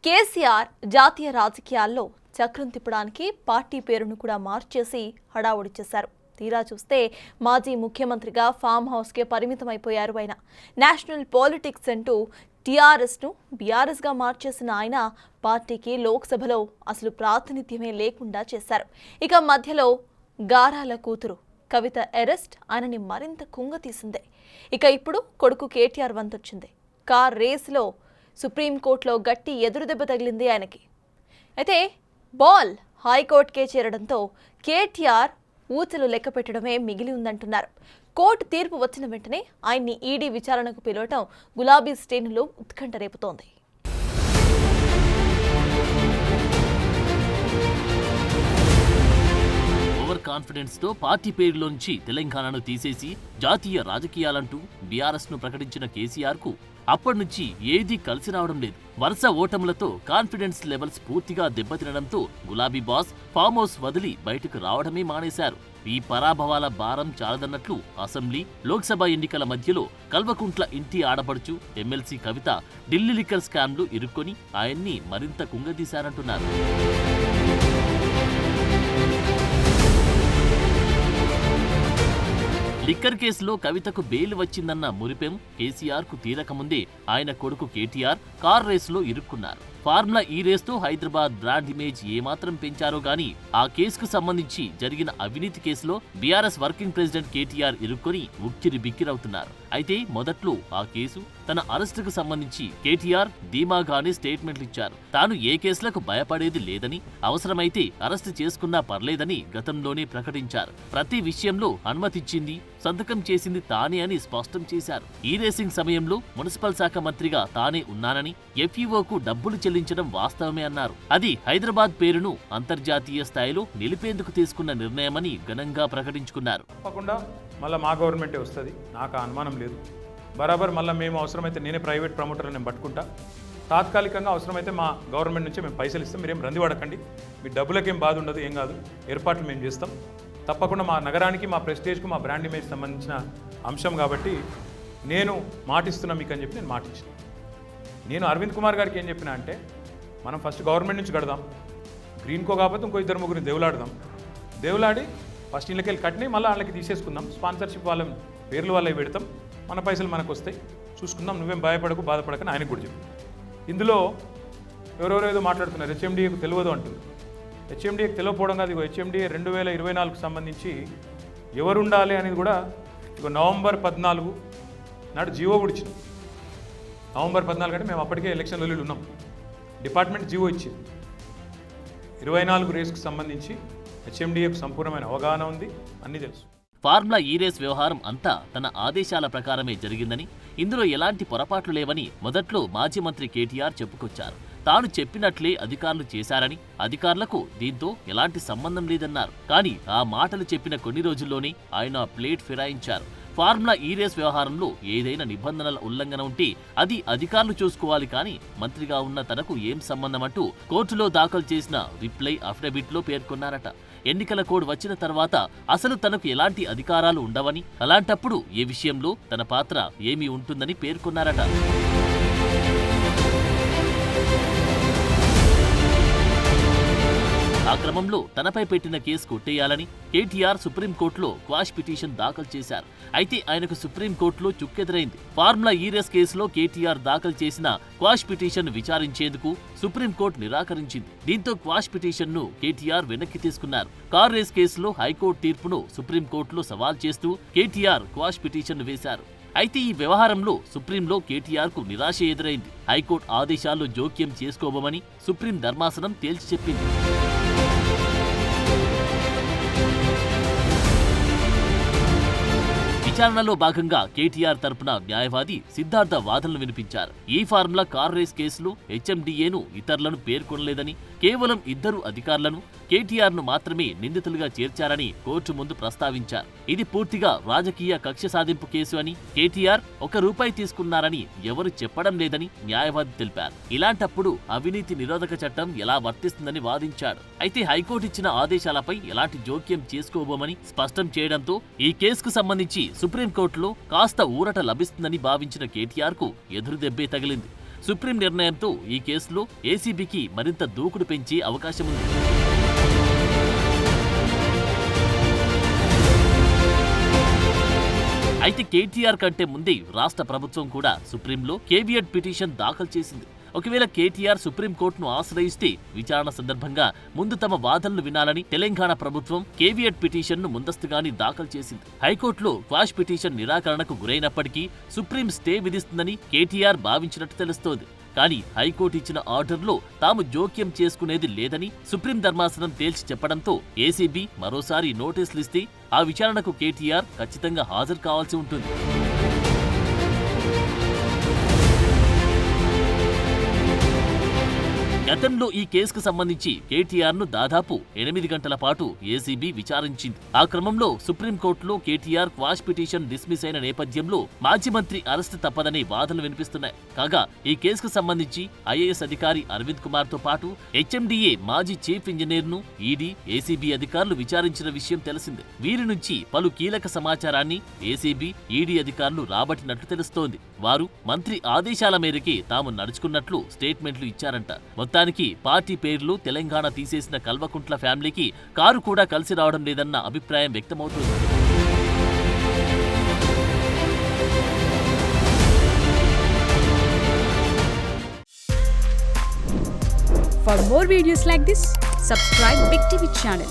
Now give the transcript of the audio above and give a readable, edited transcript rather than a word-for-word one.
కేసీఆర్ జాతీయ రాజకీయాల్లో చక్రం తిప్పడానికి పార్టీ పేరును కూడా మార్చేసి హడావుడి చేశారు. తీరా చూస్తే మాజీ ముఖ్యమంత్రిగా ఫామ్ హౌస్కే పరిమితమైపోయారు ఆయన. నేషనల్ పాలిటిక్స్ అంటూ టీఆర్ఎస్ను బీఆర్ఎస్గా మార్చేసిన ఆయన పార్టీకి లోక్సభలో అసలు ప్రాతినిధ్యమే లేకుండా చేశారు. ఇక మధ్యలో గారాల కూతురు కవిత అరెస్ట్ ఆయనని మరింత కుంగతీసిందే. ఇక ఇప్పుడు కొడుకు కేటీఆర్ వంతొచ్చింది. కార్ రేసులో సుప్రీంకోర్టులో గట్టి ఎదురుదెబ్బ తగిలింది ఆయనకి. అయితే బాల్ హైకోర్టుకే చేరడంతో కేటీఆర్ ఊచలు లెక్క పెట్టడమే మిగిలి ఉందంటున్నారు. కోర్టు తీర్పు వచ్చిన వెంటనే ఆయన్ని ఈడీ విచారణకు పిలవటం గులాబీ శ్రేణులు ఉత్కంఠ రేపుతోంది. ఓవర్ కాన్ఫిడెన్స్ తో పార్టీ పేరులోంచి తెలంగాణను తీసేసి జాతీయ రాజకీయాలంటూ బీఆర్ఎస్ ను ప్రకటించిన కేసీఆర్ కు అప్పటి నుంచి ఏదీ కలిసి రావడం లేదు. వరుస ఓటములతో కాన్ఫిడెన్స్ లెవెల్స్ పూర్తిగా దెబ్బతినడంతో గులాబీ బాస్ ఫామ్ హౌస్ వదిలి బయటకు రావడమే మానేశారు. ఈ పరాభవాల భారం చాలదన్నట్లు అసెంబ్లీ, లోక్సభ ఎన్నికల మధ్యలో కల్వకుంట్ల ఇంటి ఆడపడుచు ఎమ్మెల్సీ కవిత ఢిల్లీ లిక్కర్ స్కామ్లు ఇరుక్కొని ఆయన్ని మరింత కుంగదీశారంటున్నారు. లిక్కర్ కేసులో కవితకు బెయిల్ వచ్చిందన్న మురిపెం కేసీఆర్ కు తీరకముందే ఆయన కొడుకు కేటీఆర్ కార్ రేసులో ఇరుక్కున్నారు. ఫార్ములా ఈ రేస్తో హైదరాబాద్ బ్రాండ్ ఇమేజ్ ఏమాత్రం పెంచారో గానీ ఆ కేసుకు సంబంధించి జరిగిన అవినీతి కేసులో బీఆర్ఎస్ వర్కింగ్ ప్రెసిడెంట్ కేటీఆర్ ఇరుక్కొని ఉక్కిరి బిక్కిరవుతున్నారు. అయితే మొదట్లో ఆ కేసు తన అరెస్టుకు సంబంధించి కేటీఆర్ ధీమాగానే స్టేట్మెంట్లు ఇచ్చారు. తాను ఏ కేసులకు భయపడేది లేదని, అవసరమైతే అరెస్టు చేసుకున్నా పర్లేదని గతంలోనే ప్రకటించారు. ప్రతి విషయంలో అనుమతిచ్చింది, సంతకం చేసింది తానే అని స్పష్టం చేశారు. ఈ రేసింగ్ సమయంలో మున్సిపల్ శాఖ మంత్రిగా తానే ఉన్నానని, ఎఫ్ఈఓకు డబ్బులు చెల్లించడం వాస్తవమే అన్నారు. అది హైదరాబాద్ పేరును అంతర్జాతీయ స్థాయిలో నిలిపేందుకు తీసుకున్న నిర్ణయమని ఘనంగా ప్రకటించుకున్నారు. తప్పకుండా మళ్ళీ మా గవర్నమెంటే వస్తుంది, నాకు అనుమానం లేదు. బరాబర్ మళ్ళీ మేము అవసరమైతే నేనే ప్రైవేట్ ప్రమోటర్ని నేను పట్టుకుంటా. తాత్కాలికంగా అవసరమైతే మా గవర్నమెంట్ నుంచి మేము పైసలు ఇస్తాం, మీరేం రంది పడకండి, మీ డబ్బులకేం బాధ ఉండదు, ఏం కాదు, ఏర్పాట్లు మేము చేస్తాం. తప్పకుండా మా నగరానికి, మా ప్రెస్టేజ్కు, మా బ్రాండ్ ఇమేజ్ సంబంధించిన అంశం కాబట్టి నేను మాటిస్తున్నా మీకు అని చెప్పి నేను మాటిచ్చిన. నేను అరవింద్ కుమార్ గారికి ఏం చెప్పినా అంటే, మనం ఫస్ట్ గవర్నమెంట్ నుంచి కడదాం, గ్రీన్కో కాకపోతే ఇంకో ఇద్దరు ముగ్గురిని దేవులాడదాం, దేవులాడి ఫస్ట్ ఇళ్ళకెళ్ళి కట్టినాయి మళ్ళీ వాళ్ళకి తీసేసుకుందాం, స్పాన్సర్షిప్ వాళ్ళ పేర్లు వాళ్ళవి పెడతాం, మన పైసలు మనకు వస్తాయి, చూసుకుందాం, నువ్వేం భయపడకు బాధపడకని ఆయనకు కూడా చెప్పి. ఇందులో ఎవరెవరో ఏదో మాట్లాడుతున్నారు, హెచ్ఎండిఏకు తెలియదు అంటుంది. హెచ్ఎండిఏకి తెలియకపోవడం కాదు, ఇగో హెచ్ఎండిఏ 2024కు సంబంధించి ఎవరు ఉండాలి అనేది కూడా ఇగో నవంబర్ 14 నాడు జీవో కూడా ఇచ్చింది. నవంబర్ 14 అంటే మేము అప్పటికే ఎలక్షన్ వెళ్ళి ఉన్నాం. డిపార్ట్మెంట్ జీవో ఇచ్చింది. 24 రేస్కు సంబంధించి హెచ్ఎండిఏకు సంపూర్ణమైన అవగాహన ఉంది, అన్నీ తెలుసు. ఫార్ములా ఈ రేస్ వ్యవహారం అంతా తన ఆదేశాల ప్రకారమే జరిగిందని, ఇందులో ఎలాంటి పొరపాట్లు లేవని మొదట్లో మాజీ మంత్రి కేటీఆర్ చెప్పుకొచ్చారు. తాను చెప్పినట్లే అధికారులు చేశారని, అధికారులకు దీంతో ఎలాంటి సంబంధం లేదన్నారు. కానీ ఆ మాటలు చెప్పిన కొన్ని రోజుల్లోనే ఆయన ప్లేట్ ఫిరాయించారు. ఫార్ములా ఈ రేస్ వ్యవహారంలో ఏదైనా నిబంధనల ఉల్లంఘన ఉంటే అది అధికారులు చూసుకోవాలి, కానీ మంత్రిగా ఉన్న తనకు ఏం సంబంధం అంటూ కోర్టులో దాఖలు చేసిన రిప్లై అఫిడవిట్లో పేర్కొన్నారట. ఎన్నికల కోడ్ వచ్చిన తర్వాత అసలు తనకు ఎలాంటి అధికారాలు ఉండవని, అలాంటప్పుడు ఏ విషయంలో తన పాత్ర ఏమీ ఉంటుందని పేర్కొన్నారట. ఆ క్రమంలో తనపై పెట్టిన కేసు కొట్టేయాలని కేటీఆర్ సుప్రీంకోర్టులో క్వాష్ పిటిషన్ దాఖలు చేశారు. అయితే ఆయనకు సుప్రీంకోర్టులో చుక్కెదురైంది. ఫార్ములా ఈ రేస్ కేసులో కేటీఆర్ దాఖలు చేసిన క్వాష్ పిటిషన్ విచారించేందుకు సుప్రీంకోర్టు నిరాకరించింది. దీంతో క్వాష్ పిటిషన్ను కేటీఆర్ వెనక్కి తీసుకున్నారు. కార్ రేస్ కేసులో హైకోర్టు తీర్పును సుప్రీంకోర్టులో సవాల్ చేస్తూ కేటీఆర్ క్వాష్ పిటిషన్ వేశారు. అయితే ఈ వ్యవహారంలో సుప్రీంలో కేటీఆర్కు నిరాశ ఎదురైంది. హైకోర్టు ఆదేశాల్లో జోక్యం చేసుకోబోమని సుప్రీం ధర్మాసనం తేల్చి చెప్పింది. విచారణలో భాగంగా కేటీఆర్ తరపున న్యాయవాది సిద్ధార్థ వాదనలు వినిపించారు. ఈ ఫార్ములా కార్ రేస్ కేసులో హెచ్ఎండిఏను ఇతరులను పేర్కొనలేదని, కేవలం 2 అధికారులను, కేటీఆర్ను మాత్రమే నిందితులుగా చేర్చారని కోర్టు ముందు ప్రస్తావించారు. ఇది పూర్తిగా రాజకీయ కక్ష సాధింపు కేసు అని, కేటీఆర్ ₹1 తీసుకున్నారని ఎవరు చెప్పడం లేదని న్యాయవాది తెలిపారు. ఇలాంటప్పుడు అవినీతి నిరోధక చట్టం ఎలా వర్తిస్తుందని వాదించాడు. అయితే హైకోర్టు ఇచ్చిన ఆదేశాలపై ఎలాంటి జోక్యం చేసుకోబోమని స్పష్టం చేయడంతో ఈ కేసుకు సంబంధించి సుప్రీంకోర్టులో కాస్త ఊరట లభిస్తుందని భావించిన కేటీఆర్కు ఎదురుదెబ్బే తగిలింది. సుప్రీం నిర్ణయంతో ఈ కేసులో ఏసీబీకి మరింత దూకుడు పెంచే అవకాశం ఉంది. అయితే కేటీఆర్ కంటే ముందే రాష్ట్ర ప్రభుత్వం కూడా సుప్రీంలో కేవియట్ పిటిషన్ దాఖలు చేసింది. ఒకవేళ కేటీఆర్ సుప్రీంకోర్టును ఆశ్రయిస్తే విచారణ సందర్భంగా ముందు తమ వాదనలు వినాలని తెలంగాణ ప్రభుత్వం కేవియట్ పిటిషన్ను ముందస్తుగానే దాఖలు చేసింది. హైకోర్టులో క్వాష్ పిటిషన్ నిరాకరణకు గురైనప్పటికీ సుప్రీం స్టే విధిస్తుందని కేటీఆర్ భావించినట్టు తెలుస్తోంది. కానీ హైకోర్టు ఇచ్చిన ఆర్డర్లో తాము జోక్యం చేసుకునేది లేదని సుప్రీం ధర్మాసనం తేల్చి చెప్పడంతో ఏసీబీ మరోసారి నోటీసులు ఇస్తే ఆ విచారణకు కేటీఆర్ ఖచ్చితంగా హాజరు కావాల్సి ఉంటుంది. గతంలో ఈ కేసుకు సంబంధించి కేటీఆర్ను దాదాపు 8 గంటల పాటు ఏసీబీ విచారించింది. ఆ క్రమంలో సుప్రీంకోర్టులో కేటీఆర్ క్వాష్ పిటిషన్ డిస్మిస్ అయిన నేపథ్యంలో మాజీ మంత్రి అరెస్టు తప్పదనే వాదనలు వినిపిస్తున్నాయి. కాగా ఈ కేసుకు సంబంధించి ఐఏఎస్ అధికారి అరవింద్ కుమార్ తో పాటు హెచ్ఎండిఏ మాజీ చీఫ్ ఇంజనీర్ ను ఈడీ, ఏసీబీ అధికారులు విచారించిన విషయం తెలిసిందే. వీరి నుంచి పలు కీలక సమాచారాన్ని ఏసీబీ, ఈడీ అధికారులు రాబట్టినట్లు తెలుస్తోంది. వారు మంత్రి ఆదేశాల మేరకే తాము నడుచుకున్నట్లు స్టేట్మెంట్లు ఇచ్చారంట. మొత్తానికి పార్టీ పేర్లు తెలంగాణ తీసేసిన కల్వకుంట్ల ఫ్యామిలీకి కారు కూడా కలిసి రావడం లేదన్న అభిప్రాయం వ్యక్తమవుతుంది. For more videos like this, subscribe Big TV channel.